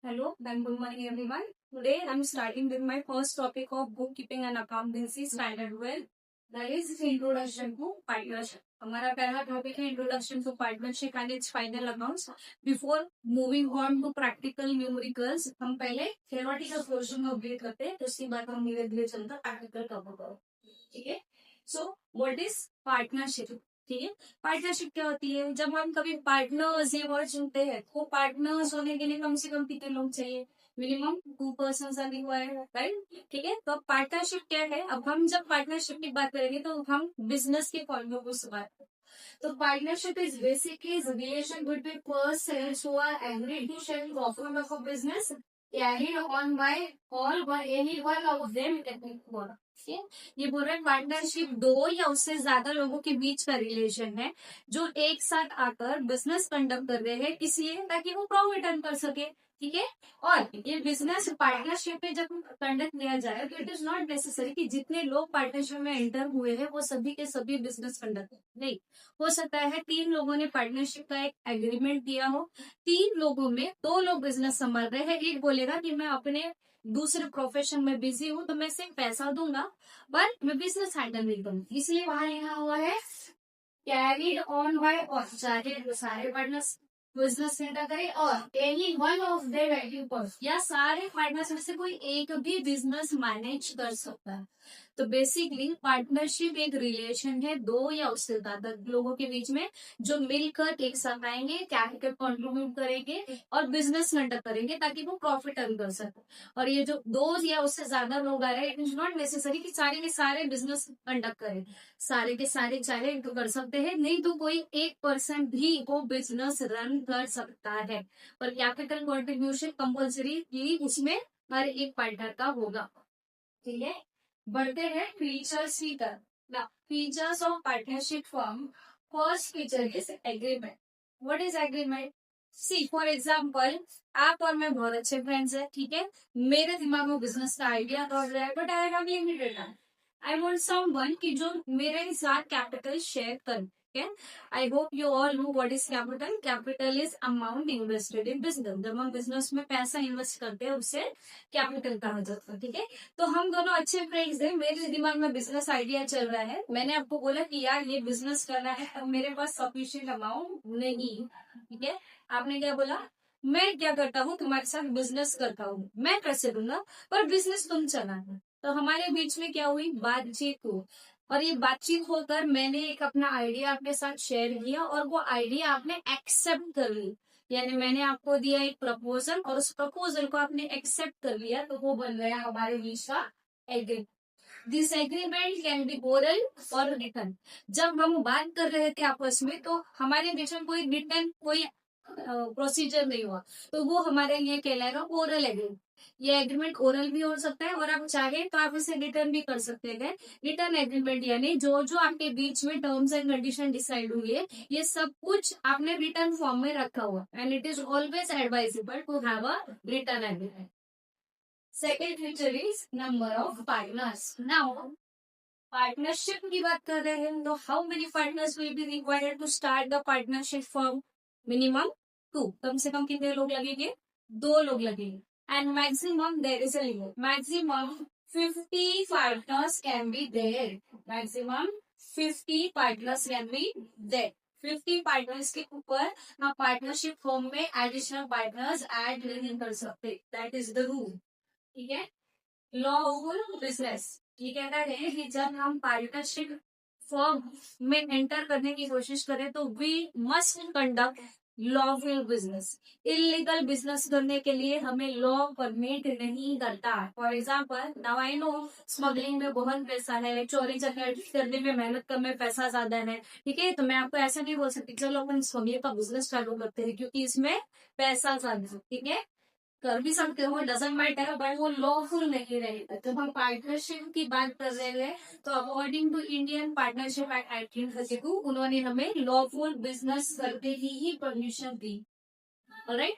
Hello, then good morning everyone. Today I'm starting with my first topic of bookkeeping and accountancy standard well. That is introduction to partnership. हमारा पहला topic है introduction to partnership and its final accounts. Before moving on to practical numericals हम पहले theoretical portion complete करते हैं, तो उसके बाद हम धीरे धीरे चलकर प्रैक्टिकल कवर करो. ठीक है. So what is partnership? ठीक है. पार्टनरशिप क्या होती है? जब हम कभी पार्टनर्स ये वर्ड सुनते हैं तो पार्टनर्स होने के लिए कम से कम कितने लोग चाहिए? Minimum 2 person are required, right? ठीक है. तो पार्टनरशिप क्या है? अब हम जब पार्टनरशिप की बात करेंगे तो हम बिजनेस के पॉइंट ऑफ व्यू से बात करें. तो partnership is basically relation between persons who are agreed to share profit of a business carried on by or by any one of them. ठीक है. ये बोल रहे हैं पार्टनरशिप दो या उससे ज्यादा लोगों के बीच का रिलेशन है जो एक साथ आकर बिजनेस कंडक्ट कर रहे हैं, इसलिए ताकि वो प्रॉफिट अर्न कर सके. ठीक है. और ये बिजनेस पार्टनरशिप में जब कंडक्ट किया जाए तो इट इज नॉट नेसेसरी कि जितने लोग पार्टनरशिप में एंटर हुए हैं वो सभी के सभी बिजनेस कंडक्ट नहीं. हो सकता है 3 लोगों ने पार्टनरशिप का एक एग्रीमेंट दिया हो, 3 लोगों में 2 लोग बिजनेस संभाल रहे हैं, एक बोलेगा कि मैं अपने दूसरे प्रोफेशन में बिजी हूँ तो मैं सिर्फ पैसा दूंगा बट मैं बिजनेस हैंडल नहीं करूंगी, इसलिए वहां लिखा हुआ है कैरीड ऑन बाय, और चाहे सारे पार्टनर्स बिजनेस सेंटर करे और any one of their active person या सारे पार्टनर्स में से कोई एक भी बिजनेस मैनेज कर सकता है. तो बेसिकली पार्टनरशिप एक रिलेशन है दो या उससे ज्यादा लोगों के बीच में जो मिलकर एक साथ आएंगे, कैपिटल कंट्रीब्यूट करेंगे और बिजनेस कंडक्ट करेंगे ताकि वो प्रॉफिट अर्न कर सके. और ये जो दो या उससे ज्यादा लोग आ रहे हैं, इट इज नॉट नेसेसरी कि सारे के सारे बिजनेस कंडक्ट करें. सारे के सारे चाहे तो कर सकते हैं, नहीं तो कोई एक पर्सन भी वो बिजनेस रन कर सकता है. पर कैपिटल कंट्रीब्यूशन कंपल्सरी उसमें हर एक पार्टनर का होगा. ठीक है. बढ़ते हैं फीचर्स की तरफ. Features of partnership form. First feature is agreement. What is agreement? See for example, आप और मैं बहुत अच्छे फ्रेंड्स हैं. ठीक है. मेरे दिमाग में बिजनेस का आइडिया तो है but I have limited time. I want someone कि जो मेरे साथ कैपिटल शेयर करे. Okay? I hope you all know what is capital. Capital is amount invested in business. जब हम बिजनेस में पैसा इन्वेस्ट करते हैं उसे कैपिटल कहा जाता है. ठीक है. तो हम दोनों अच्छे फ्रेंड्स हैं. मेरे दिमाग में बिजनेस आइडिया चल रहा है. मैंने आपको बोला कि यार ये बिजनेस करना है, अब मेरे पास सफिशिएंट अमाउंट नहीं. ठीक है. आपने क्या बोला? मैं क्या करता हूँ, तुम्हारे साथ बिजनेस करता हूँ, मैं कैसे दूंगा पर बिजनेस तुम चलाना. तो हमारे बीच में क्या हुई? बातचीत हुई. और ये बातचीत होकर मैंने एक अपना आइडिया आपके साथ शेयर किया और वो आइडिया आपने एक्सेप्ट कर ली. यानी मैंने आपको दिया एक प्रपोजल और उस प्रपोजल को आपने एक्सेप्ट कर लिया, तो वो बन गया हमारे बीच का agreement. This agreement can be oral और रिटन. जब हम बात कर रहे थे आपस में तो हमारे बीच में कोई रिटन कोई प्रोसीजर नहीं हुआ, तो वो हमारे लिए कहलाएगा ओरल एग्रीमेंट. ये एग्रीमेंट ओरल भी हो सकता है और आप चाहे तो आप इसे रिटर्न भी कर सकते हैं. रिटर्न एग्रीमेंट यानी जो जो आपके बीच में टर्म्स एंड कंडीशन डिसाइड हुई है ये सब कुछ आपने रिटर्न फॉर्म में रखा हुआ, and it is always advisable to have a return agreement. Second feature is number of partners. Now partnership की बात कर रहे हैं तो how many partners will be required to start the partnership form? Minimum 2. कम से कम कितने लोग लगेंगे? 2 लोग लगेंगे. And maximum there is a limit. Maximum 50 partners can be there. Maximum 50 partners can be there. 50 partners के ऊपर हम पार्टनरशिप फॉर्म में एडिशनल पार्टनर्स ऐड नहीं कर सकते. That is the rule. ठीक है. लॉफुल बिजनेस ये कहता है कि जब हम पार्टनरशिप फर्म में एंटर करने की कोशिश करें तो we must conduct lawful business. Illegal business करने के लिए हमें लॉ परमिट नहीं करता. For example, now I know smuggling में बहुत पैसा है, चोरी चकारी करने में मेहनत करने में पैसा ज्यादा है. ठीक है. तो मैं आपको ऐसा नहीं बोल सकती चलो अपन स्मगलिंग का बिजनेस चालू करते हैं क्योंकि इसमें पैसा ज्यादा है. ठीक है. कर भी सकते हो, डजंट मैटर, बट वो लॉफुल नहीं रहेगा. जब हम पार्टनरशिप की बात कर रहे हैं तो according to Indian partnership act 1932 उन्होंने हमें लॉफुल बिजनेस करने की ही परमिशन दी. ऑलराइट.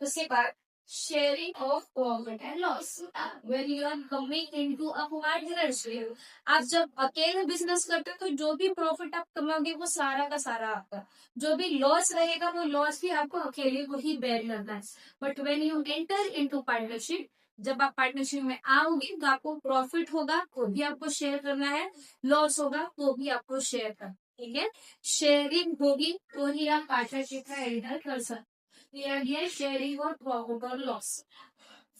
उसके बाद sharing of profit and loss. When you are coming into a partnership, आप जब अकेले बिजनेस करते हो तो जो भी प्रॉफिट आप कमाओगे वो सारा का सारा आपका, जो भी लॉस रहेगा वो लॉस भी आपको अकेले को ही बेयर करना है. But when you enter into partnership, जब आप पार्टनरशिप में आओगे तो आपको प्रॉफिट होगा वो भी आपको शेयर करना है, लॉस होगा वो भी आपको शेयर करना. ठीक है, शेयरिंग होगी तो ही आप पार्टनरशिप में एंटर कर सकते. शेयरिंग और प्रॉफिट और लॉस,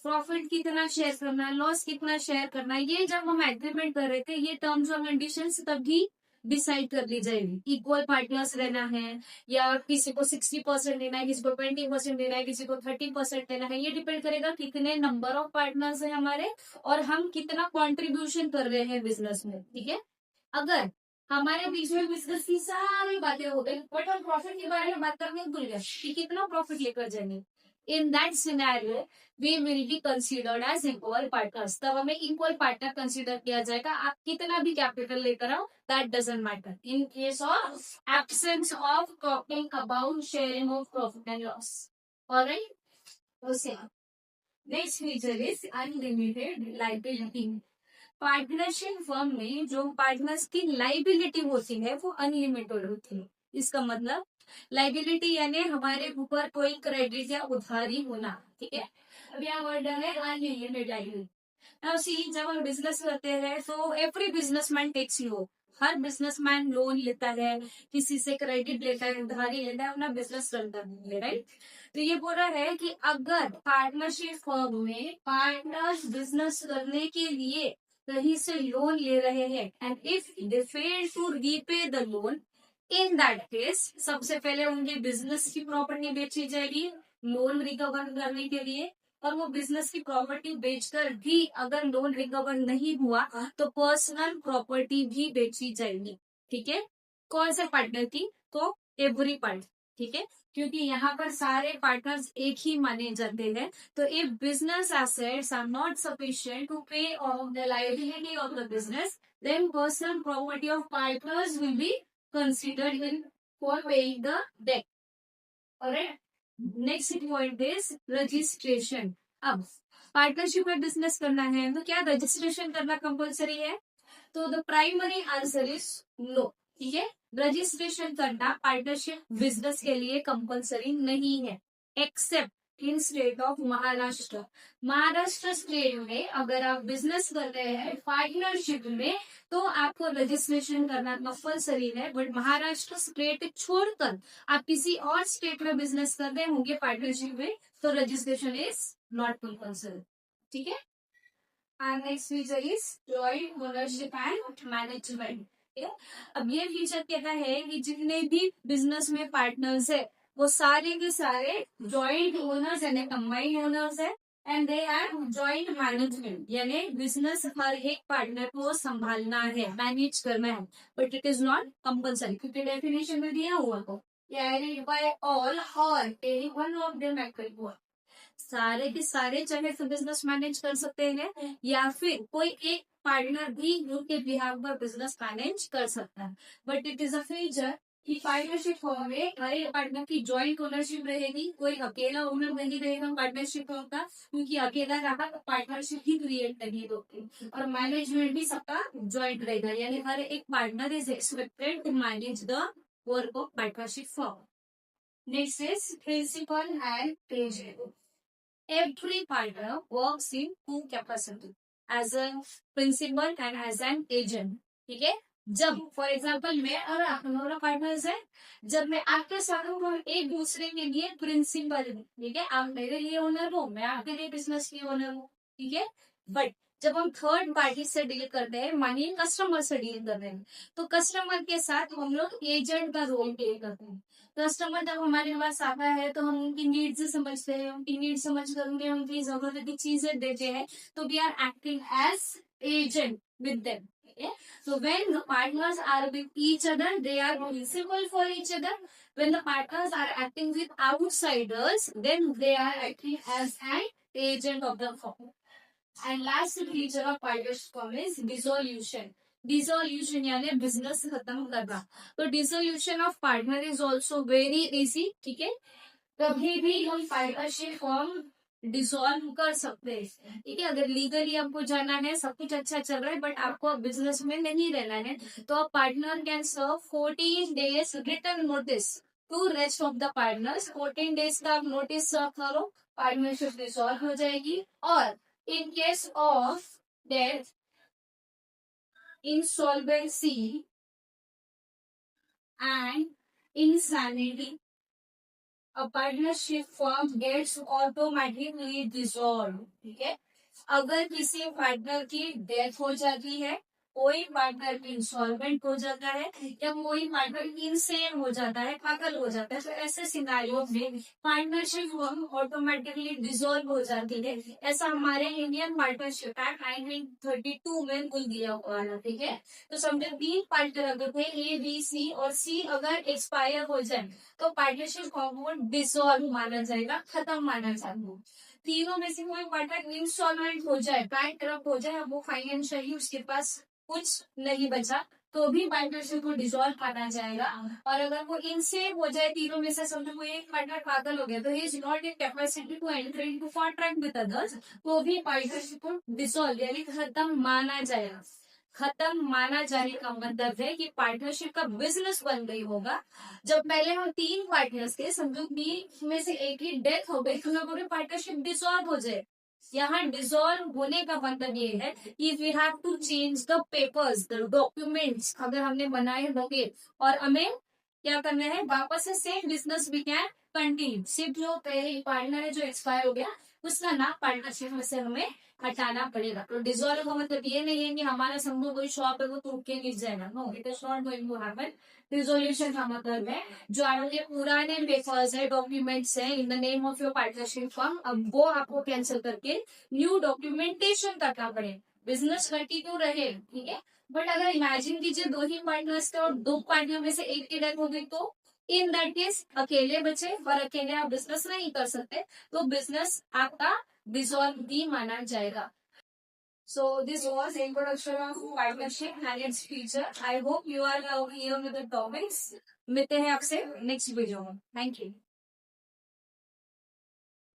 प्रॉफिट कितना शेयर करना है, लॉस कितना शेयर करना है, ये जब हम एग्रीमेंट कर रहे थे ये टर्म्स और कंडीशंस तभी डिसाइड कर ली जाएगी. इक्वल पार्टनर्स रहना है या किसी को 60% देना है, किसी को 20% देना है, किसी को 30% देना है, ये डिपेंड करेगा कितने नंबर ऑफ पार्टनर्स है हमारे और हम कितना कॉन्ट्रीब्यूशन कर रहे हैं बिजनेस में. ठीक है, अगर हमारे बीच में बिजनेस की सारी बातें हो गई बट हम प्रॉफिट के बारे में बात करने भूल गए कि कितना प्रॉफिट लेकर जाएंगे, in that scenario we will be considered as equal partners. तब हमें इक्वल पार्टनर कंसीडर किया जाएगा. आप कितना भी कैपिटल लेकर आओ that doesn't matter in case of absence of talking about sharing of profit and loss. Alright, next feature is unlimited liability. Partnership firm में जो पार्टनर्स की लाइबिलिटी होती है वो अनलिमिटेड होती है. इसका मतलब लाइबिलिटी यानी हमारे ऊपर कोई क्रेडिट या उधारी होना. ठीक है, अब यहाँ वर्ड है अनलिमिटेड लाइबिलिटी. नाउ सी, जब हम बिजनेस करते हैं तो एवरी बिजनेसमैन टेक्स लोन. हर बिजनेसमैन लोन लेता है, किसी से क्रेडिट लेता है, उधारी लेता है, अपना बिजनेस करता है. राइट, तो ये बोल रहा है कि अगर पार्टनरशिप फर्म में पार्टनर्स बिजनेस करने के लिए कहीं से लोन ले रहे हैं and if they fail to repay the loan, in that case सबसे पहले उनके बिजनेस की प्रॉपर्टी बेची जाएगी लोन रिकवर करने के लिए, और वो बिजनेस की प्रॉपर्टी बेचकर भी अगर लोन रिकवर नहीं हुआ तो पर्सनल प्रॉपर्टी भी बेची जाएगी. ठीक है, कौन से पार्टनर की, तो एवरी पार्ट. ठीक है, क्योंकि यहाँ पर सारे पार्टनर्स एक ही माने जाते हैं. तो if business assets are not sufficient to pay off the liability of the business, then personal property of partners will be considered in for paying the debt. Alright, next point is registration. अब partnership में business करना है तो क्या registration करना compulsory है, तो the primary answer is no. ठीक है, रजिस्ट्रेशन करना पार्टनरशिप बिजनेस के लिए कंपलसरी नहीं है accept in state of Maharashtra. Maharashtra state में अगर आप बिजनेस कर रहे हैं पार्टनरशिप में तो आपको रजिस्ट्रेशन करना कंपलसरी है. बट महाराष्ट्र स्टेट छोड़कर आप किसी और स्टेट में बिजनेस कर रहे होंगे पार्टनरशिप में तो रजिस्ट्रेशन इज नॉट कंपलसरी. ठीक है, and next feature is joint ownership and management. ठीक है, अब ये फीचर कहता है कि जितने भी बिजनेस में पार्टनर्स है वो सारे के सारे जॉइंट ओनर्स यानी कंबाइंड ओनर्स है and they are joint management यानी बिजनेस हर एक पार्टनर को संभालना है, मैनेज करना है. But it is not compulsory क्योंकि डेफिनेशन में दिया हुआ को कैरिड बाय ऑल और any one of them act. सारे के सारे चाहे तो बिजनेस मैनेज कर सकते हैं या फिर कोई एक पार्टनर भी ग्रुप के बिहाफ पर बिजनेस मैनेज कर सकता है. But it is a feature कि पार्टनरशिप फॉर्म में हर एक पार्टनर की जॉइंट ओनरशिप रहेगी, कोई अकेला ओनर नहीं रहेगा पार्टनरशिप फॉर्म का, क्योंकि अकेला रहा तो पार्टनरशिप ही क्रिएट नहीं होती. और मैनेजमेंट भी सबका जॉइंट रहेगा यानी हर एक partner is expected to manage the work of partnership form. Next is principal and agent. Every partner works in two capacity as a principal and as an agent. ठीक है, जब फॉर एग्जाम्पल मैं और आप दोनों पार्टनर्स हैं, जब मैं आपके साथ हूँ तो एक दूसरे के लिए प्रिंसिपल हूँ. ठीक है, आप मेरे लिए ओनर हो, मैं आपके लिए बिजनेस की ओनर हूँ. ठीक है, बट जब हम थर्ड पार्टी से डील करते हैं मानिए कस्टमर से डील कर रहे हैं तो कस्टमर के साथ हम लोग एजेंट का रोल प्ले करते हैं. कस्टमर जब हमारे पास आता है तो हम उनकी नीड्स समझते हैं, उनकी नीड समझ कर उन्हें उनकी जरूरत की चीजें देते हैं. तो we are acting as agent with them. So when the partners are with each other, they are principal for each other. When the partners are acting with outsiders, then they are acting as an agent of the firm. And last feature of partnership firm is dissolution. Dissolution यानी business खत्म करना. तो dissolution of partner is also very easy. ठीक है, कभी भी हम partnership form dissolve कर सकते हैं। ठीक है, अगर लीगली आपको जाना है, सब कुछ अच्छा चल रहा है, बट आपको बिजनेस में नहीं रहना है, तो partner can serve 14 days return notice to rest of the partners. 14 days का आप नोटिस सर्व करो, पार्टनरशिप डिसॉल्व हो जाएगी। और in case of death, insolvency and insanity, a partnership firm gets automatically dissolved। ठीक है, अगर किसी पार्टनर की डेथ हो जाती है, कोई पार्टनर इंसॉल्वेंट हो जाता है, या कोई पार्टनर इनसेन हो जाता है, पागल हो जाता है, तो ऐसे सिनारियो में पार्टनरशिप फर्म ऑटोमेटिकली डिसॉल्व हो जाती है। ऐसा हमारे इंडियन पार्टनरशिप एक्ट 1932 में रूल दिया हुआ है। ठीक है, तो समझो 3 पार्टनर अगर थे, ए बी सी, और सी अगर एक्सपायर हो जाए तो पार्टनरशिप फर्म को डिसॉल्व माना जाएगा, खत्म माना जाएगा। तीनों में से कोई पार्टनर इंस्टॉलमेंट हो जाए, बैंक करप्ट हो जाए, वो फाइनेंशियली उसके पास कुछ नहीं बचा, तो भी पार्टनरशिप को डिसॉल्व माना जाएगा। और अगर वो इनसेन हो जाए, तीनों में से समझो कोई एक पार्टनर पागल हो गया, तो he is not in capacity to enter into contract with others, तो भी पार्टनरशिप को डिसॉल्व यानी खत्म माना जाएगा। खत्म माना जाने का मतलब है कि पार्टनरशिप का बिजनेस बन गई होगा। जब पहले हम 3 पार्टनर्स थे, समझो कि में से एक की डेथ हो गई, तो पूरी पार्टनरशिप डिसॉल्व हो जाए। यहाँ डिसॉल्व होने का मतलब ये है कि we have to change the papers, the documents अगर हमने बनाए होंगे, और हमें क्या करना है, वापस से same business we can continue. सिर्फ जो पहले पार्टनर है जो एक्सपायर हो गया, उसका नाम पार्टनरशिप में से हमें हटाना पड़ेगा। तो डिसॉल्व का मतलब ये नहीं है कि हमारा समूह कोई शॉप है वो टूट के गिर जाएगा, no, it is not going to happen. Dissolution का मतलब है जो आपके पुराने पेपर्स है, डॉक्यूमेंट्स है in the name of your partnership firm, अब वो आपको कैंसिल करके न्यू डॉक्यूमेंटेशन करना पड़े, बिजनेस कंटिन्यू रहे। ठीक है, बट अगर इमेजिन कीजिए 2 ही पार्टनर्स थे और 2 पार्टनर में से एक की डेथ हो गई, तो इन दैट केस अकेले बचे और अकेले आप बिजनेस नहीं कर सकते, तो बिजनेस आपका डिसॉल्व भी माना जाएगा। So this was introduction of partnership and its feature. I hope you are now here with the topics. मिलते हैं आपसे नेक्स्ट वीडियो में। Thank you.